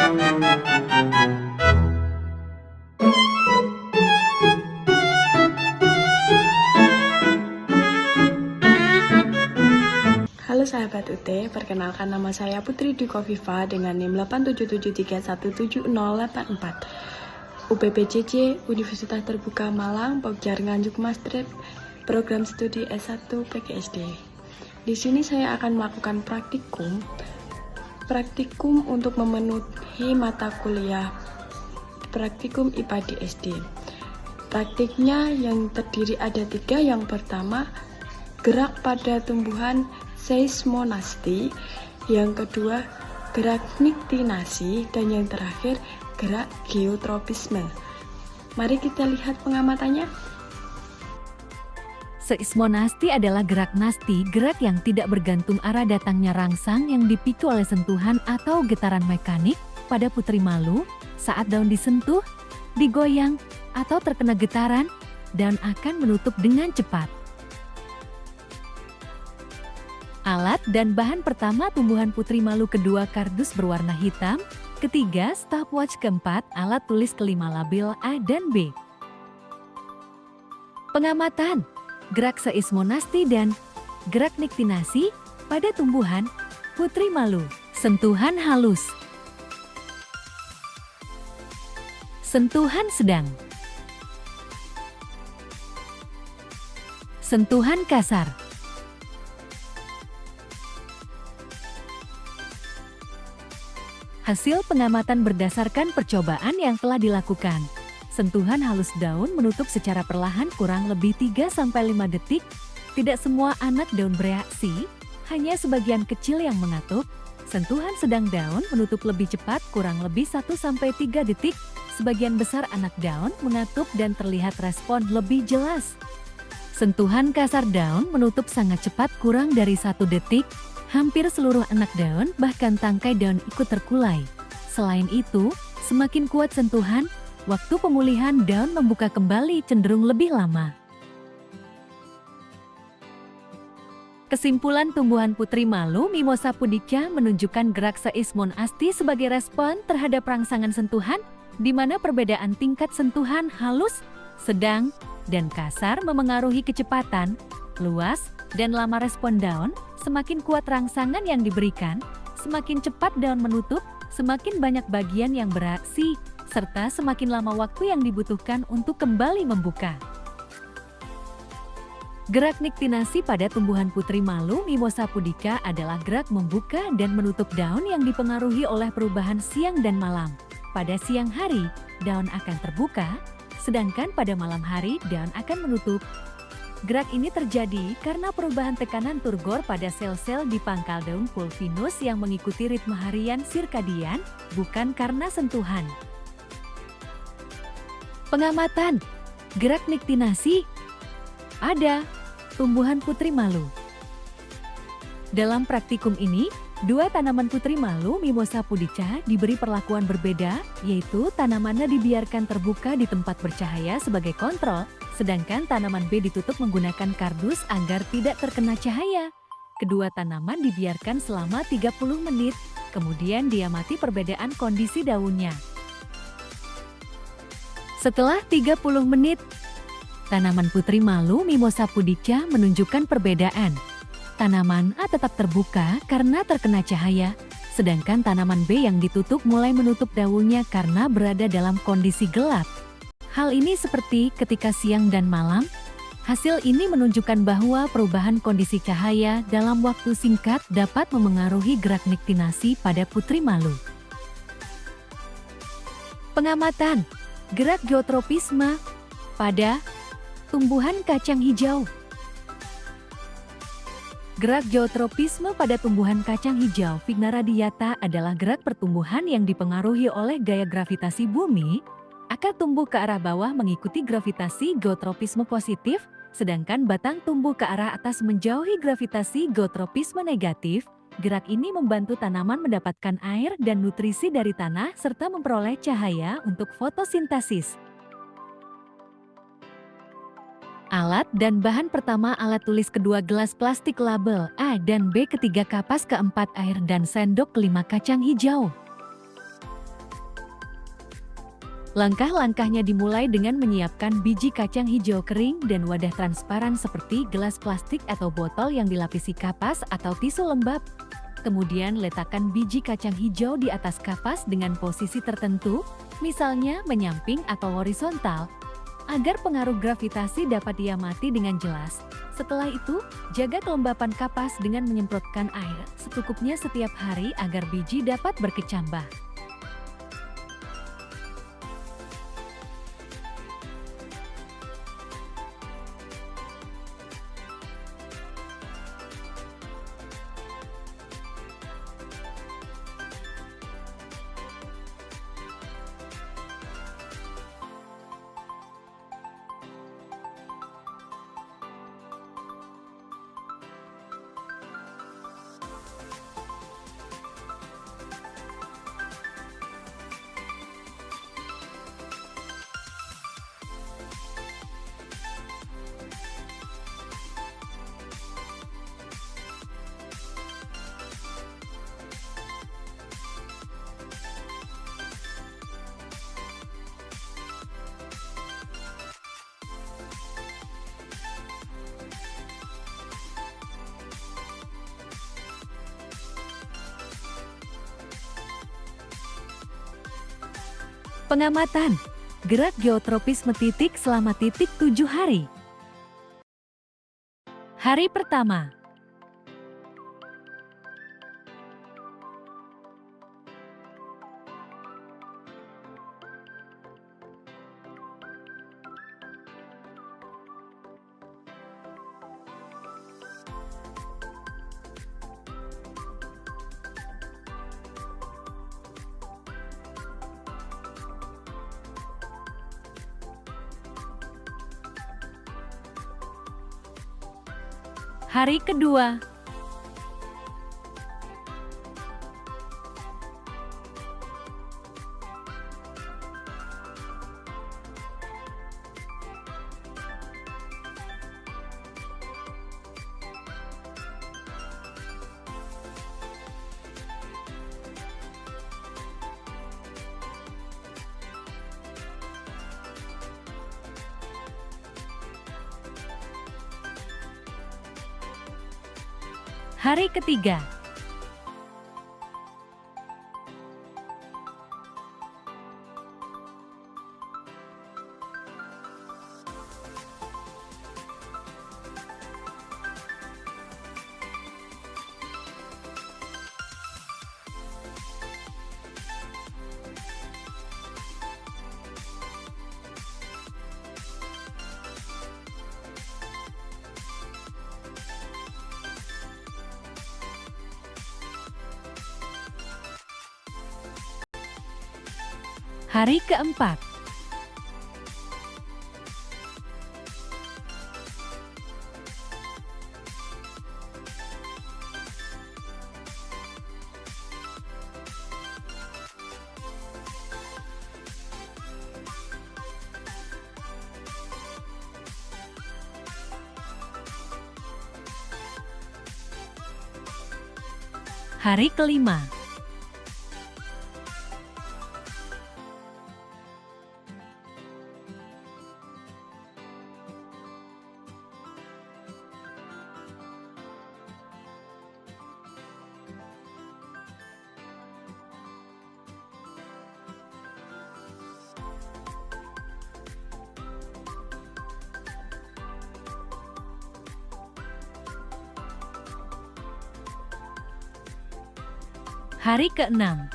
Halo sahabat UT, perkenalkan nama saya Putri Dwi Kofifa dengan NIM 877317084. UPPCC Universitas Terbuka Malang, Pokjar Nganjuk Master, Program Studi S1 PGSD. Di sini saya akan melakukan praktikum untuk memenuhi mata kuliah praktikum IPA di SD. Praktiknya yang terdiri ada 3. Yang pertama, gerak pada tumbuhan seismonasti, yang kedua gerak niktinasi, dan yang terakhir gerak geotropisme. Mari kita lihat pengamatannya. Seismonasti adalah gerak nasti, gerak yang tidak bergantung arah datangnya rangsang yang dipicu oleh sentuhan atau getaran mekanik pada putri malu saat daun disentuh, digoyang, atau terkena getaran, daun akan menutup dengan cepat. Alat dan bahan pertama tumbuhan putri malu, kedua kardus berwarna hitam, ketiga stopwatch, keempat alat tulis, kelima label A dan B. Pengamatan, gerak seismonasti dan gerak niktinasi pada tumbuhan putri malu. Sentuhan halus, sentuhan sedang, sentuhan kasar. Hasil pengamatan berdasarkan percobaan yang telah dilakukan. Sentuhan halus, daun menutup secara perlahan kurang lebih 3-5 detik. Tidak semua anak daun bereaksi, hanya sebagian kecil yang mengatup. Sentuhan sedang, daun menutup lebih cepat kurang lebih 1-3 detik. Sebagian besar anak daun mengatup dan terlihat respon lebih jelas. Sentuhan kasar, daun menutup sangat cepat kurang dari 1 detik. Hampir seluruh anak daun, bahkan tangkai daun ikut terkulai. Selain itu, semakin kuat sentuhan, waktu pemulihan daun membuka kembali cenderung lebih lama. Kesimpulan tumbuhan putri malu Mimosa pudica menunjukkan gerak seismonasti sebagai respon terhadap rangsangan sentuhan, di mana perbedaan tingkat sentuhan halus, sedang, dan kasar memengaruhi kecepatan, luas, dan lama respon daun. Semakin kuat rangsangan yang diberikan, semakin cepat daun menutup, semakin banyak bagian yang bereaksi, serta semakin lama waktu yang dibutuhkan untuk kembali membuka. Gerak niktinasi pada tumbuhan putri malu Mimosa pudica adalah gerak membuka dan menutup daun yang dipengaruhi oleh perubahan siang dan malam. Pada siang hari, daun akan terbuka, sedangkan pada malam hari daun akan menutup. Gerak ini terjadi karena perubahan tekanan turgor pada sel-sel di pangkal daun pulvinus yang mengikuti ritme harian sirkadian, bukan karena sentuhan. Pengamatan, gerak niktinasi ada tumbuhan putri malu. Dalam praktikum ini, 2 tanaman putri malu Mimosa pudica diberi perlakuan berbeda, yaitu tanamannya dibiarkan terbuka di tempat bercahaya sebagai kontrol, sedangkan tanaman B ditutup menggunakan kardus agar tidak terkena cahaya. Kedua tanaman dibiarkan selama 30 menit, kemudian diamati perbedaan kondisi daunnya. Setelah 30 menit, tanaman putri malu Mimosa pudica menunjukkan perbedaan. Tanaman A tetap terbuka karena terkena cahaya, sedangkan tanaman B yang ditutup mulai menutup daunnya karena berada dalam kondisi gelap. Hal ini seperti ketika siang dan malam. Hasil ini menunjukkan bahwa perubahan kondisi cahaya dalam waktu singkat dapat memengaruhi gerak niktinasi pada putri malu. Pengamatan, gerak geotropisme pada tumbuhan kacang hijau. Gerak geotropisme pada tumbuhan kacang hijau Vigna radiata adalah gerak pertumbuhan yang dipengaruhi oleh gaya gravitasi bumi. Akar tumbuh ke arah bawah mengikuti gravitasi geotropisme positif, sedangkan batang tumbuh ke arah atas menjauhi gravitasi geotropisme negatif. Gerak ini membantu tanaman mendapatkan air dan nutrisi dari tanah serta memperoleh cahaya untuk fotosintesis. Alat dan bahan pertama alat tulis kedua gelas plastik label A dan B, ketiga kapas, keempat air dan sendok, kelima kacang hijau. Langkah-langkahnya dimulai dengan menyiapkan biji kacang hijau kering dan wadah transparan seperti gelas plastik atau botol yang dilapisi kapas atau tisu lembab. Kemudian letakkan biji kacang hijau di atas kapas dengan posisi tertentu, misalnya menyamping atau horizontal, agar pengaruh gravitasi dapat diamati dengan jelas. Setelah itu, jaga kelembapan kapas dengan menyemprotkan air secukupnya setiap hari agar biji dapat berkecambah. Pengamatan, gerak geotropis metitik selama 7 hari. Hari pertama. Hari kedua. Hari ketiga. Hari keempat. Hari kelima. Hari keenam.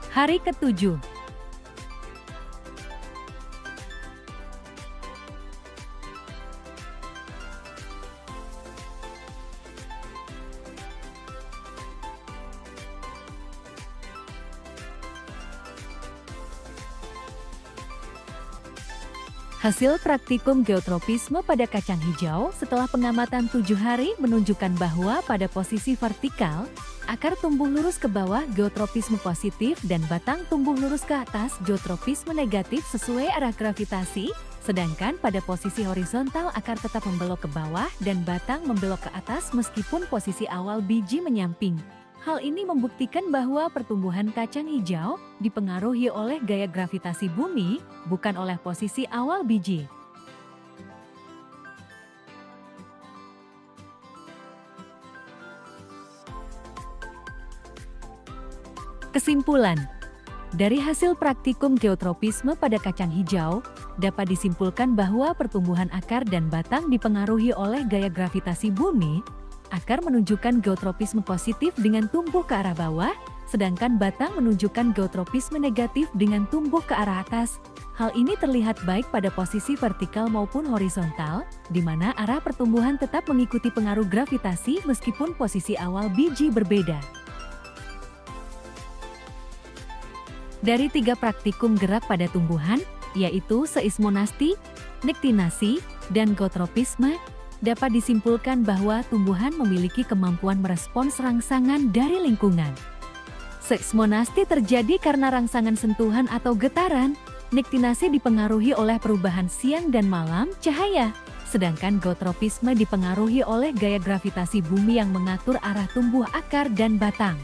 Hari ketujuh. Hasil praktikum geotropisme pada kacang hijau setelah pengamatan 7 hari menunjukkan bahwa pada posisi vertikal, akar tumbuh lurus ke bawah geotropisme positif dan batang tumbuh lurus ke atas geotropisme negatif sesuai arah gravitasi, sedangkan pada posisi horizontal akar tetap membelok ke bawah dan batang membelok ke atas meskipun posisi awal biji menyamping. Hal ini membuktikan bahwa pertumbuhan kacang hijau dipengaruhi oleh gaya gravitasi bumi, bukan oleh posisi awal biji. Kesimpulan: dari hasil praktikum geotropisme pada kacang hijau, dapat disimpulkan bahwa pertumbuhan akar dan batang dipengaruhi oleh gaya gravitasi bumi. Akar menunjukkan geotropisme positif dengan tumbuh ke arah bawah, sedangkan batang menunjukkan geotropisme negatif dengan tumbuh ke arah atas. Hal ini terlihat baik pada posisi vertikal maupun horizontal, di mana arah pertumbuhan tetap mengikuti pengaruh gravitasi meskipun posisi awal biji berbeda. Dari 3 praktikum gerak pada tumbuhan, yaitu seismonasti, nektinasi, dan geotropisme, dapat disimpulkan bahwa tumbuhan memiliki kemampuan merespons rangsangan dari lingkungan. Seismonasti terjadi karena rangsangan sentuhan atau getaran, nektinasi dipengaruhi oleh perubahan siang dan malam cahaya, sedangkan geotropisme dipengaruhi oleh gaya gravitasi bumi yang mengatur arah tumbuh akar dan batang.